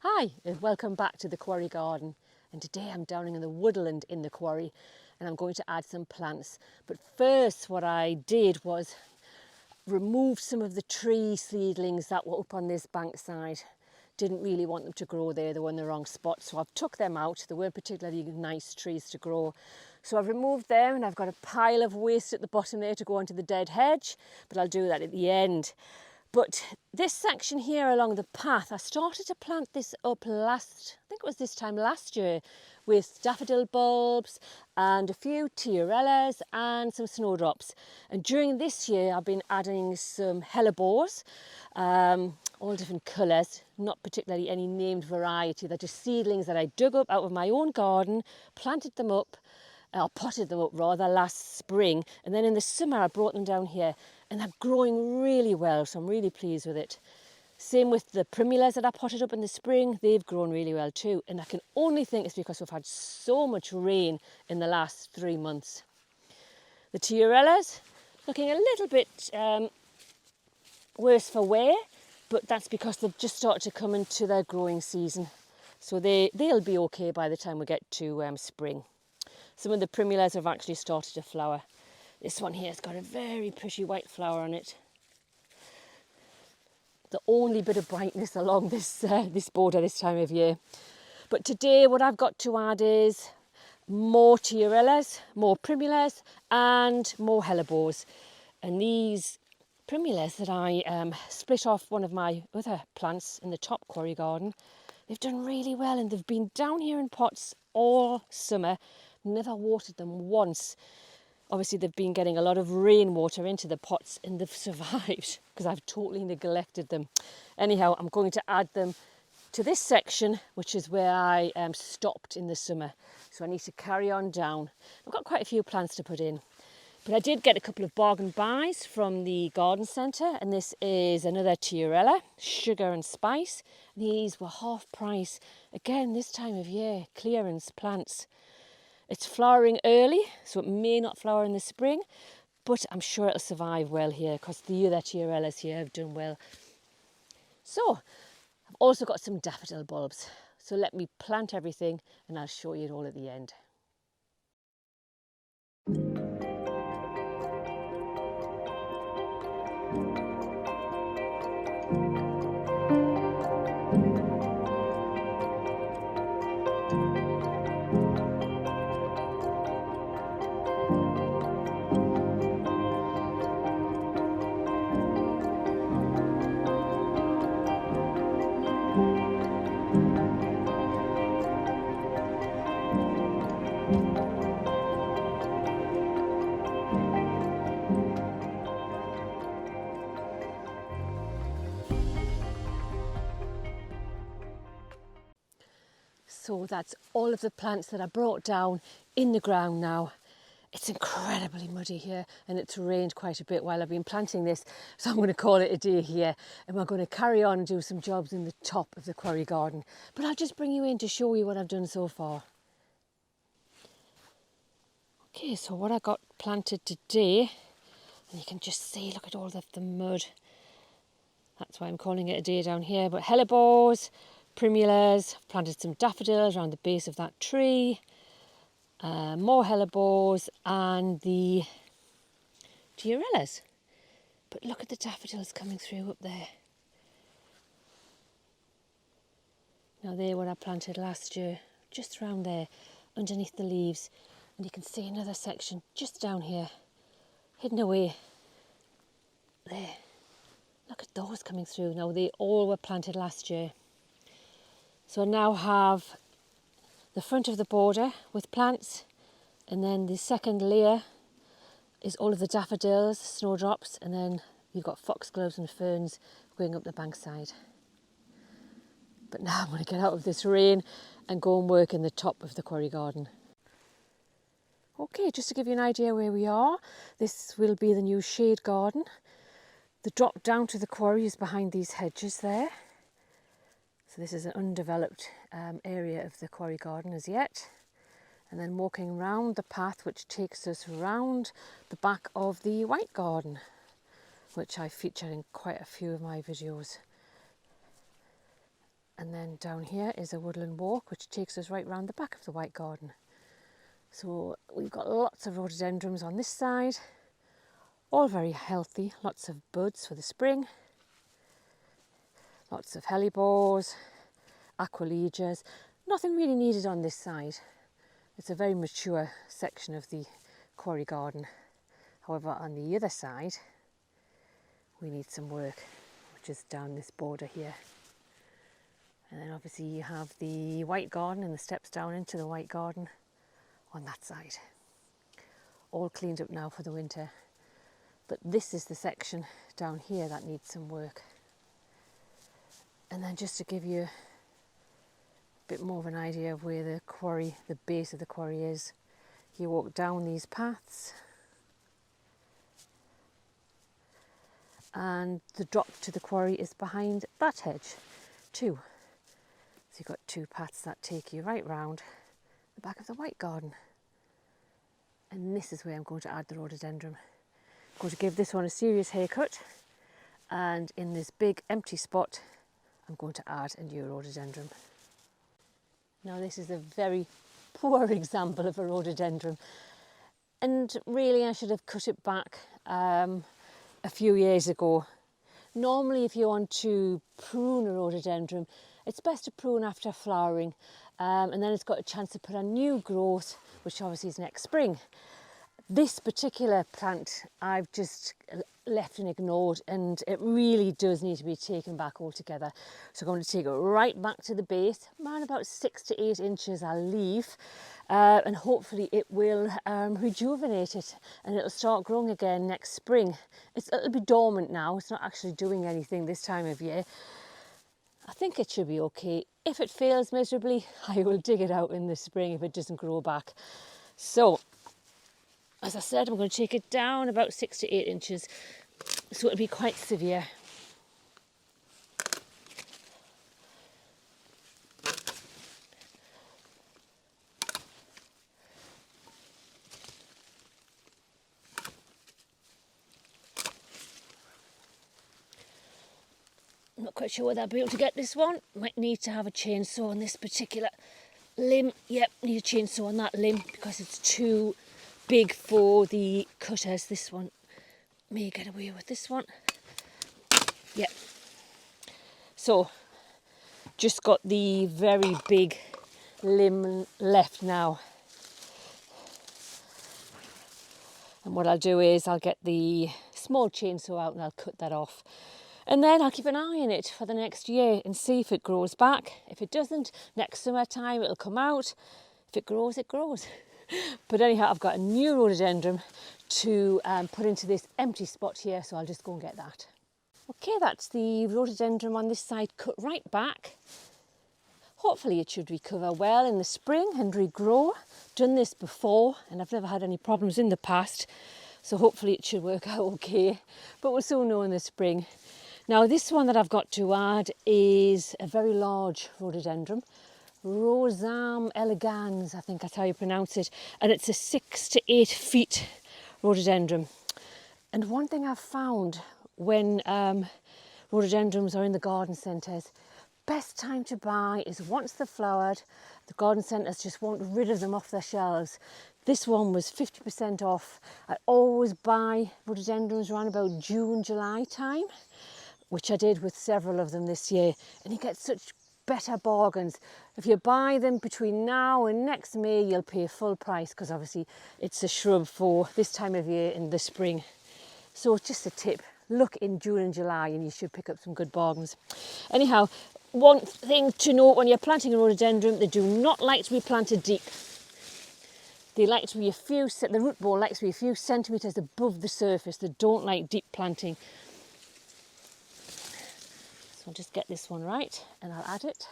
Hi and welcome back to the Quarry Garden, and today I'm down in the woodland in the quarry and I'm going to add some plants. But first what I did was remove some of the tree seedlings that were up on this bank side. Didn't really want them to grow there, they were in the wrong spot, so I've took them out. They weren't particularly nice trees to grow. So I've removed them and I've got a pile of waste at the bottom there to go onto the dead hedge, but I'll do that at the end. But this section here along the path, I started to plant this up I think it was this time last year, with daffodil bulbs and a few tiarellas and some snowdrops. And during this year, I've been adding some hellebores, all different colours, not particularly any named variety. They're just seedlings that I dug up out of my own garden, planted them up, or potted them up rather, last spring, and then in the summer I brought them down here and they're growing really well, so I'm really pleased with it. Same with the primulas that I potted up in the spring, they've grown really well too, and I can only think it's because we've had so much rain in the last 3 months. The tiarellas looking a little bit worse for wear, but that's because they've just started to come into their growing season, so they'll be okay by the time we get to spring. Some of the primulas have actually started to flower. This one here has got a very pretty white flower on it. The only bit of brightness along this border this time of year. But today what I've got to add is more tiarellas, more primulas and more hellebores. And these primulas that I split off one of my other plants in the top quarry garden, they've done really well and they've been down here in pots all summer. Never watered them once. Obviously they've been getting a lot of rainwater into the pots and they've survived because I've totally neglected them. Anyhow, I'm going to add them to this section, which is where I stopped in the summer. So I need to carry on down. I've got quite a few plants to put in. But I did get a couple of bargain buys from the garden centre, and this is another tiarella, sugar and spice. These were half price. Again, this time of year, clearance plants. It's flowering early, so it may not flower in the spring, but I'm sure it'll survive well here because the other tiarellas here have done well. So I've also got some daffodil bulbs. So let me plant everything and I'll show you it all at the end. So that's all of the plants that I brought down in the ground now. It's incredibly muddy here and it's rained quite a bit while I've been planting this. So I'm going to call it a day here and we're going to carry on and do some jobs in the top of the quarry garden. But I'll just bring you in to show you what I've done so far. Okay, so what I got planted today, and you can just see, look at all of the mud. That's why I'm calling it a day down here. But hellebores, primulas, I've planted some daffodils around the base of that tree, more hellebores and the tiarellas. But look at the daffodils coming through up there. Now they're what I planted last year, just around there, underneath the leaves. And you can see another section just down here, hidden away there. Look at those coming through. Now they all were planted last year. So I now have the front of the border with plants, and then the second layer is all of the daffodils, snowdrops, and then you've got foxgloves and ferns going up the bankside. But now I'm going to get out of this rain and go and work in the top of the quarry garden. Okay, just to give you an idea where we are, this will be the new shade garden. The drop down to the quarry is behind these hedges there. So this is an undeveloped area of the quarry garden as yet. And then walking round the path which takes us round the back of the white garden, which I feature in quite a few of my videos. And then And down here is a woodland walk which takes us right round the back of the white garden. So we've got lots of rhododendrons on this side, all very healthy, lots of buds for the spring, lots of hellebores, aqualegias. Nothing really needed on this side. It's a very mature section of the Quarry Garden. However, on the other side, we need some work, which is down this border here. And then obviously you have the white garden and the steps down into the white garden on that side. All cleaned up now for the winter. But this is the section down here that needs some work. And then just to give you a bit more of an idea of where the quarry, the base of the quarry is, you walk down these paths and the drop to the quarry is behind that hedge too. So you've got two paths that take you right round the back of the white garden. And this is where I'm going to add the rhododendron. I'm going to give this one a serious haircut, and in this big empty spot I'm going to add a new rhododendron. Now this is a very poor example of a rhododendron, and really I should have cut it back a few years ago. Normally if you want to prune a rhododendron, it's best to prune after flowering, and then it's got a chance to put on new growth, which obviously is next spring. This particular plant I've just left and ignored, and it really does need to be taken back altogether. So I'm going to take it right back to the base, around about 6 to 8 inches I'll leave, and hopefully it will rejuvenate it and it'll start growing again next spring. It'll be dormant now, it's not actually doing anything this time of year. I think it should be okay. If it fails miserably, I will dig it out in the spring if it doesn't grow back. So, as I said, I'm going to take it down about 6 to 8 inches, so it'll be quite severe. I'm not quite sure whether I'll be able to get this one. Might need to have a chainsaw on this particular limb. Yep, need a chainsaw on that limb because it's too big for the cutters. This one may get away with this one. Yep. So, just got the very big limb left now. And what I'll do is I'll get the small chainsaw out and I'll cut that off. And then I'll keep an eye on it for the next year and see if it grows back. If it doesn't, next summertime it'll come out. If it grows, it grows. But anyhow, I've got a new rhododendron to put into this empty spot here, so I'll just go and get that. Okay, that's the rhododendron on this side cut right back. Hopefully it should recover well in the spring and regrow. Done this before and I've never had any problems in the past, so hopefully it should work out okay. But we'll soon know in the spring. Now this one that I've got to add is a very large rhododendron. Roseum Elegans, I think that's how you pronounce it. And it's a 6 to 8 feet rhododendron. And one thing I've found when rhododendrons are in the garden centres, best time to buy is once they're flowered. The garden centres just want rid of them off their shelves. This one was 50% off. I always buy rhododendrons around about June, July time, which I did with several of them this year. And you get such better bargains. If you buy them between now and next May, you'll pay full price because obviously it's a shrub for this time of year in the spring. So just a tip, look in June and July and you should pick up some good bargains. Anyhow, one thing to note when you're planting a rhododendron, they do not like to be planted deep. They like to be the root ball likes to be a few centimetres above the surface. They don't like deep planting. So I'll just get this one right and I'll add it.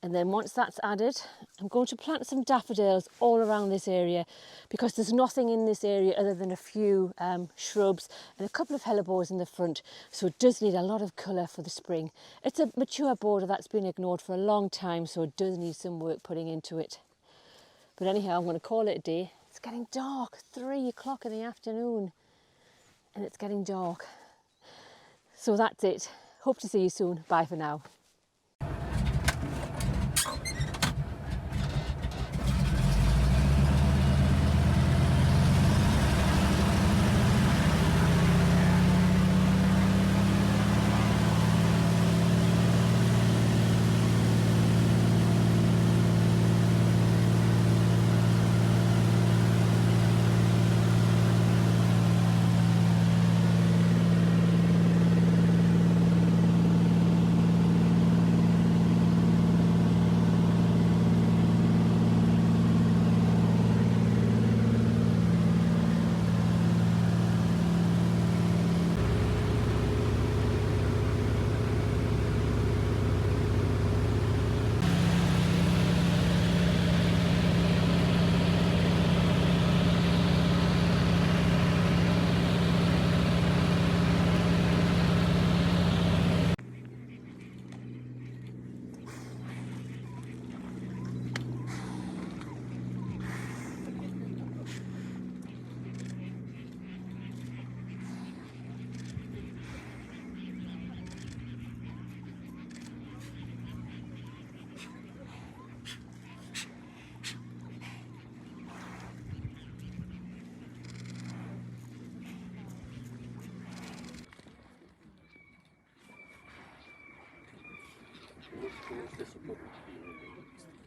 And then once that's added, I'm going to plant some daffodils all around this area because there's nothing in this area other than a few shrubs and a couple of hellebores in the front. So it does need a lot of colour for the spring. It's a mature border that's been ignored for a long time, so it does need some work putting into it. But anyhow, I'm going to call it a day. It's getting dark, 3 o'clock in the afternoon, and it's getting dark. So that's it. Hope to see you soon. Bye for now. course, this will probably be all mixed.